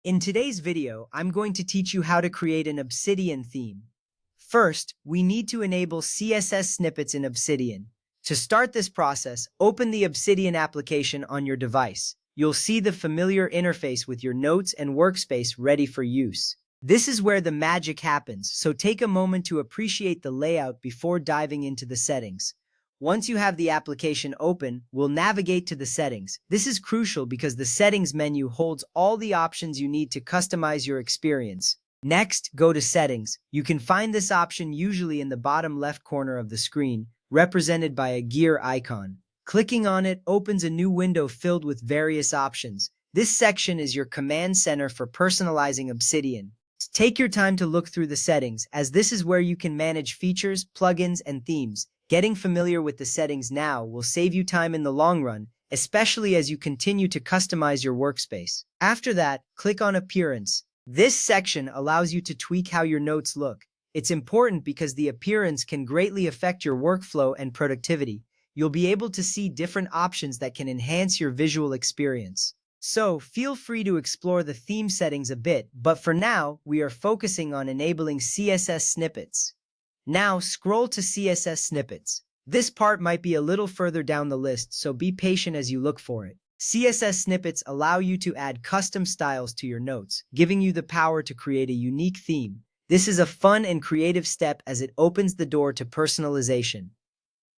In today's video, I'm going to teach you how to create an Obsidian theme. First, we need to enable CSS snippets in Obsidian. To start this process, open the Obsidian application on your device. You'll see the familiar interface with your notes and workspace ready for use. This is where the magic happens, so take a moment to appreciate the layout before diving into the settings. Once you have the application open, we'll navigate to the settings. This is crucial because the settings menu holds all the options you need to customize your experience. Next, go to settings. You can find this option usually in the bottom left corner of the screen, represented by a gear icon. Clicking on it opens a new window filled with various options. This section is your command center for personalizing Obsidian. Take your time to look through the settings, as this is where you can manage features, plugins, and themes. Getting familiar with the settings now will save you time in the long run, especially as you continue to customize your workspace. After that, click on Appearance. This section allows you to tweak how your notes look. It's important because the appearance can greatly affect your workflow and productivity. You'll be able to see different options that can enhance your visual experience. So, feel free to explore the theme settings a bit, but for now, we are focusing on enabling CSS snippets. Now, scroll to CSS snippets. This part might be a little further down the list, so be patient as you look for it. CSS snippets allow you to add custom styles to your notes, giving you the power to create a unique theme. This is a fun and creative step as it opens the door to personalization.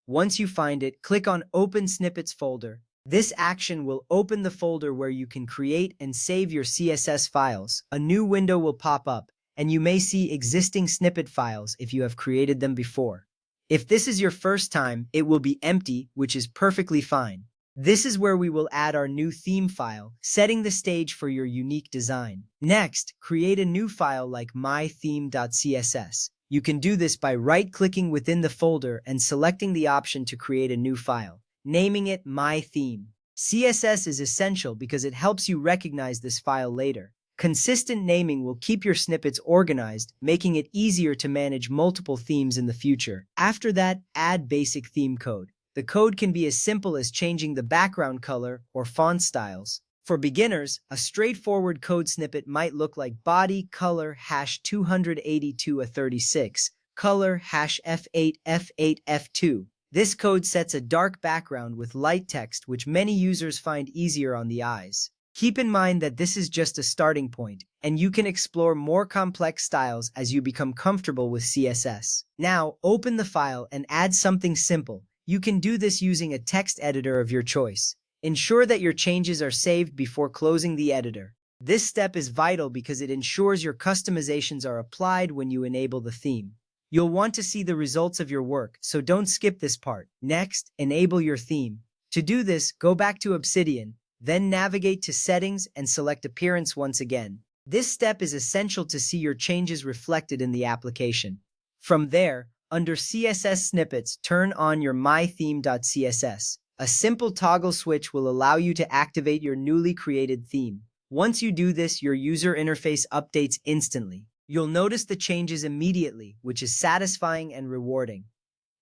Once you find it, click on Open Snippets folder. This action will open the folder where you can create and save your CSS files. A new window will pop up, and you may see existing snippet files if you have created them before. If this is your first time, it will be empty, which is perfectly fine. This is where we will add our new theme file, setting the stage for your unique design. Next, create a new file like mytheme.css. You can do this by right-clicking within the folder and selecting the option to create a new file, naming it My Theme. CSS is essential because it helps you recognize this file later. Consistent naming will keep your snippets organized, making it easier to manage multiple themes in the future. After that, add basic theme code. The code can be as simple as changing the background color or font styles. For beginners, a straightforward code snippet might look like body color #282a36, color #f8 f8 f2. This code sets a dark background with light text, which many users find easier on the eyes. Keep in mind that this is just a starting point, and you can explore more complex styles as you become comfortable with CSS. Now, open the file and add something simple. You can do this using a text editor of your choice. Ensure that your changes are saved before closing the editor. This step is vital because it ensures your customizations are applied when you enable the theme. You'll want to see the results of your work, so don't skip this part. Next, enable your theme. To do this, go back to Obsidian, then navigate to Settings and select Appearance once again. This step is essential to see your changes reflected in the application. From there, under CSS Snippets, turn on your mytheme.css. A simple toggle switch will allow you to activate your newly created theme. Once you do this, your user interface updates instantly. You'll notice the changes immediately, which is satisfying and rewarding.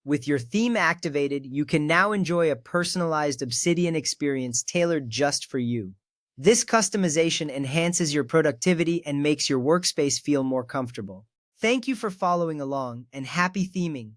With your theme activated, you can now enjoy a personalized Obsidian experience tailored just for you. This customization enhances your productivity and makes your workspace feel more comfortable. Thank you for following along, and happy theming!